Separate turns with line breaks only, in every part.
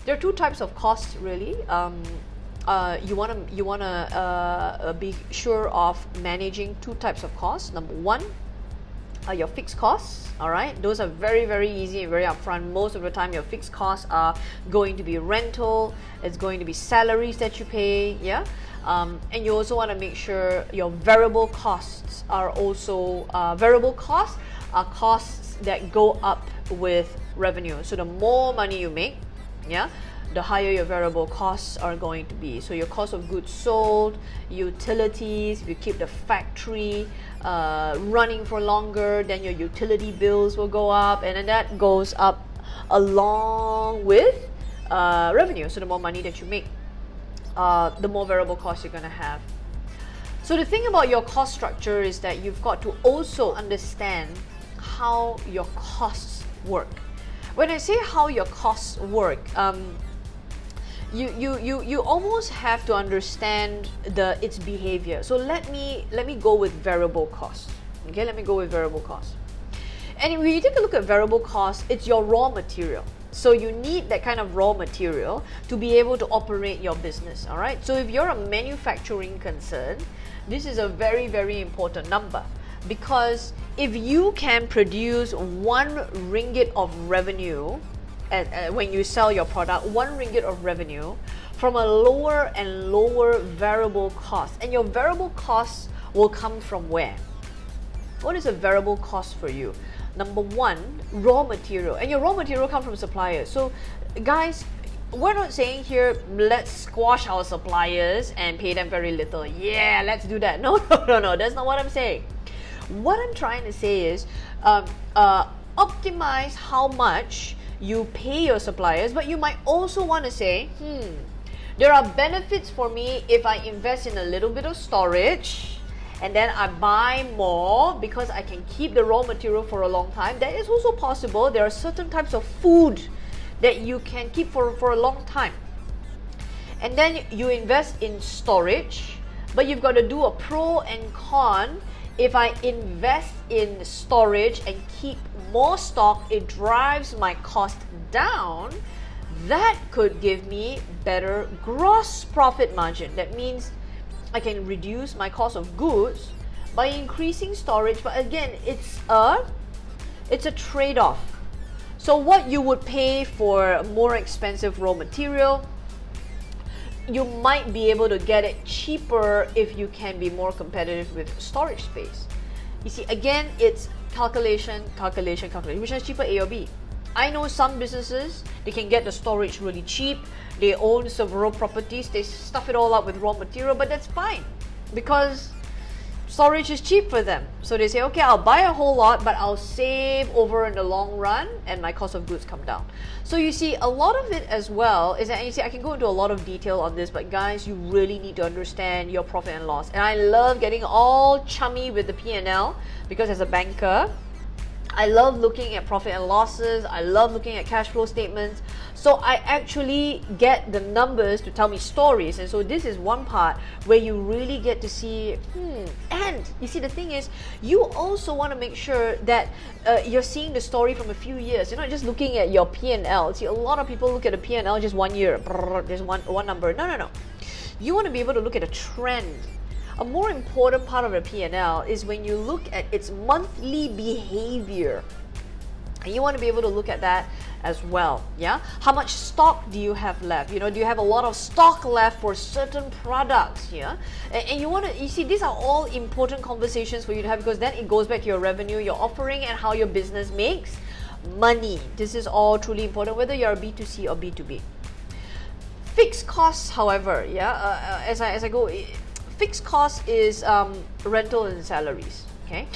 there are two types of costs really. You wanna be sure of managing two types of costs. Number one are your fixed costs. All right, those are very, very easy and very upfront. Most of the time your fixed costs are going to be rental, it's going to be salaries that you pay, yeah. And you also want to make sure your variable costs are also variable costs are costs that go up with revenue. So the more money you make, yeah, the higher your variable costs are going to be. So your cost of goods sold, utilities, if you keep the factory running for longer, then your utility bills will go up, and then that goes up along with revenue. So the more money that you make, the more variable costs you're going to have. So the thing about your cost structure is that you've got to also understand how your costs work. When I say how your costs work, you almost have to understand its behavior. So let me go with variable costs. Okay, let me go with variable costs. And when you take a look at variable costs, it's your raw material. So you need that kind of raw material to be able to operate your business, all right? So if you're a manufacturing concern, this is a very, very important number, because if you can produce 1 ringgit of revenue when you sell your product, 1 ringgit of revenue from a lower and lower variable cost, and your variable costs will come from where? What is a variable cost for you? Number one, raw material, and your raw material comes from suppliers. So guys, we're not saying here let's squash our suppliers and pay them very little. Yeah, let's do that. No, that's not what I'm saying. What I'm trying to say is optimize how much you pay your suppliers, but you might also want to say, there are benefits for me if I invest in a little bit of storage and then I buy more because I can keep the raw material for a long time. That is also possible. There are certain types of food that you can keep for a long time. And then you invest in storage, but you've got to do a pro and con. If I invest in storage and keep more stock, it drives my cost down. That could give me better gross profit margin. That means I can reduce my cost of goods by increasing storage. But again, it's a trade-off. So what you would pay for more expensive raw material, you might be able to get it cheaper if you can be more competitive with storage space. You see, again, it's calculation, which is cheaper, A or B. I know some businesses, they can get the storage really cheap. They own several properties, they stuff it all up with raw material, but that's fine because storage is cheap for them. So they say, okay, I'll buy a whole lot, but I'll save over in the long run and my cost of goods come down. So you see, a lot of it as well is that, you see, I can go into a lot of detail on this, but guys, you really need to understand your profit and loss. And I love getting all chummy with the P&L because as a banker, I love looking at profit and losses. I love looking at cash flow statements. So I actually get the numbers to tell me stories. And so this is one part where you really get to see, and you see, the thing is, you also want to make sure that you're seeing the story from a few years. You're not just looking at your P&L. See, a lot of people look at a P&L just 1 year. There's one number. No. You want to be able to look at a trend. A more important part of a P&L is when you look at its monthly behavior. And you want to be able to look at that as well, yeah? How much stock do you have left? You know, do you have a lot of stock left for certain products, yeah? And you want to, you see, these are all important conversations for you to have, because then it goes back to your revenue, your offering, and how your business makes money. This is all truly important, whether you're a B2C or B2B. Fixed costs, however, yeah, as I go, fixed cost is rental and salaries, okay?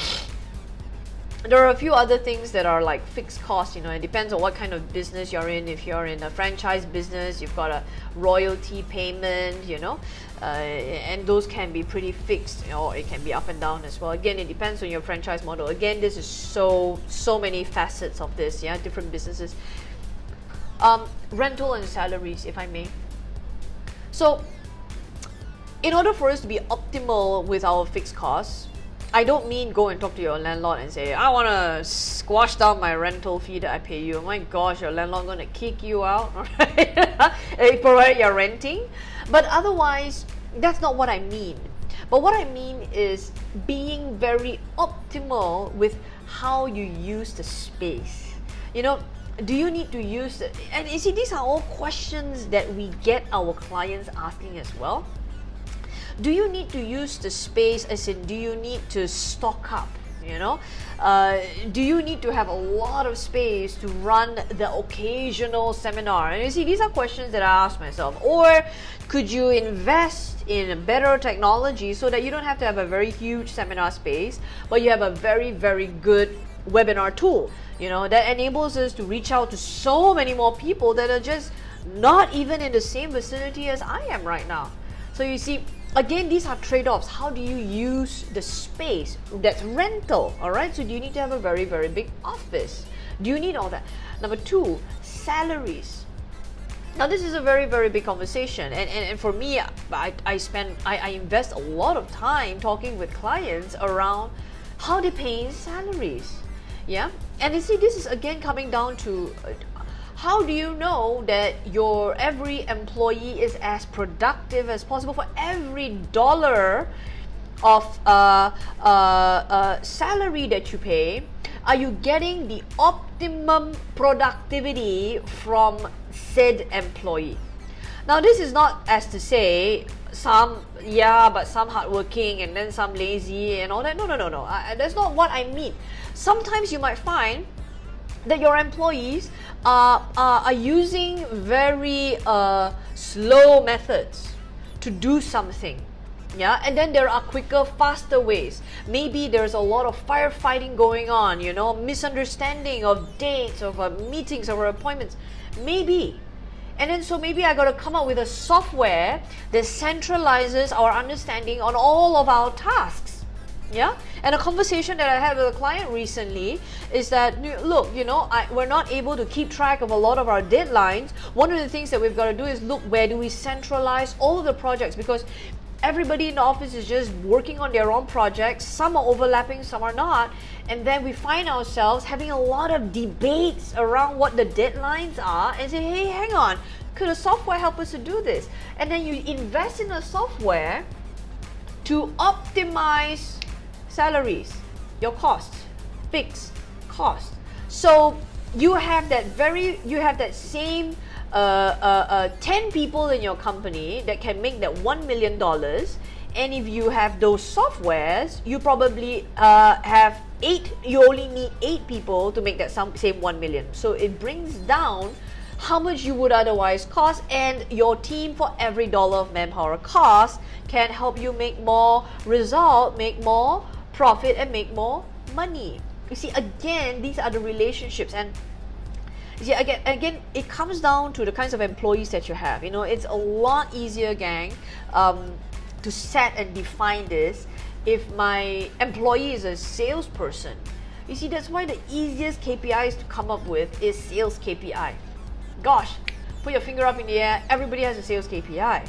There are a few other things that are like fixed costs, you know, it depends on what kind of business you're in. If you're in a franchise business, you've got a royalty payment, you know, and those can be pretty fixed, you know, it can be up and down as well. Again, it depends on your franchise model. Again, this is so many facets of this, yeah, different businesses. Rental and salaries, if I may. So, in order for us to be optimal with our fixed costs, I don't mean go and talk to your landlord and say, I want to squash down my rental fee that I pay you. Oh my gosh, your landlord going to kick you out, right? Provided you're renting. But otherwise, that's not what I mean. But what I mean is being very optimal with how you use the space. You know, do you need to use the, and you see, these are all questions that we get our clients asking as well. Do you need to use the space, as in, do you need to stock up? You know, do you need to have a lot of space to run the occasional seminar? And you see, these are questions that I ask myself. Or could you invest in better technology so that you don't have to have a very huge seminar space, but you have a very, very good webinar tool, you know, that enables us to reach out to so many more people that are just not even in the same vicinity as I am right now. So you see, again, these are trade-offs. How do you use the space? That's rental, all right? So do you need to have a very, very big office? Do you need all that? Number two, salaries. Now, this is a very, very big conversation. And for me, I invest a lot of time talking with clients around how they're paying salaries. Yeah? And you see, this is again coming down to how do you know that your every employee is as productive as possible? For every dollar of salary that you pay, are you getting the optimum productivity from said employee? Now, this is not as to say some, but some hardworking and then some lazy and all that. No. That's not what I mean. Sometimes you might find that your employees are using very slow methods to do something. Yeah, and then there are quicker, faster ways. Maybe there's a lot of firefighting going on, you know, misunderstanding of dates, of meetings, or appointments. Maybe. And then so maybe I got to come up with a software that centralizes our understanding on all of our tasks. Yeah, and a conversation that I had with a client recently is that, look, you know, we're not able to keep track of a lot of our deadlines. One of the things that we've got to do is look, where do we centralize all of the projects? Because everybody in the office is just working on their own projects. Some are overlapping, some are not. And then we find ourselves having a lot of debates around what the deadlines are and say, hey, hang on, could a software help us to do this? And then you invest in a software to optimize salaries, your costs, fixed cost. So you have that same 10 people in your company that can make that $1 million, and if you have those softwares, you probably have 8. You only need 8 people to make that same 1 million. So it brings down how much you would otherwise cost, and your team, for every dollar of manpower cost, can help you make more result, make more profit, and make more money. You see, again, these are the relationships. And you see, again, it comes down to the kinds of employees that you have. You know, it's a lot easier, gang, to set and define this if my employee is a salesperson. You see, that's why the easiest KPIs to come up with is sales KPI. Gosh, put your finger up in the air, everybody has a sales KPI.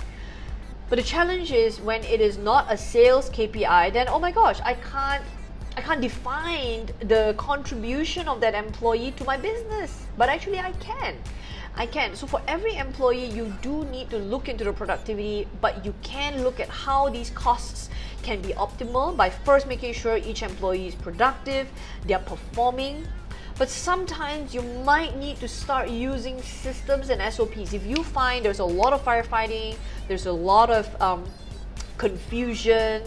But the challenge is when it is not a sales KPI, then oh my gosh, I can't define the contribution of that employee to my business. But actually I can. So for every employee, you do need to look into the productivity, but you can look at how these costs can be optimal by first making sure each employee is productive, they're performing. But sometimes you might need to start using systems and SOPs. If you find there's a lot of firefighting, there's a lot of confusion,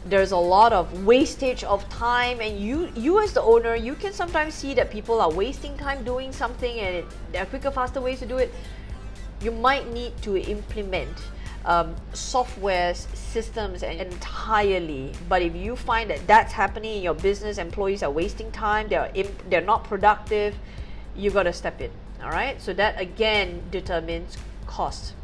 there's a lot of wastage of time, and you as the owner, you can sometimes see that people are wasting time doing something and there are quicker, faster ways to do it. You might need to implement softwares, systems entirely. But if you find that that's happening in your business, employees are wasting time, they're not productive, you got to step in. All right, so that again determines cost.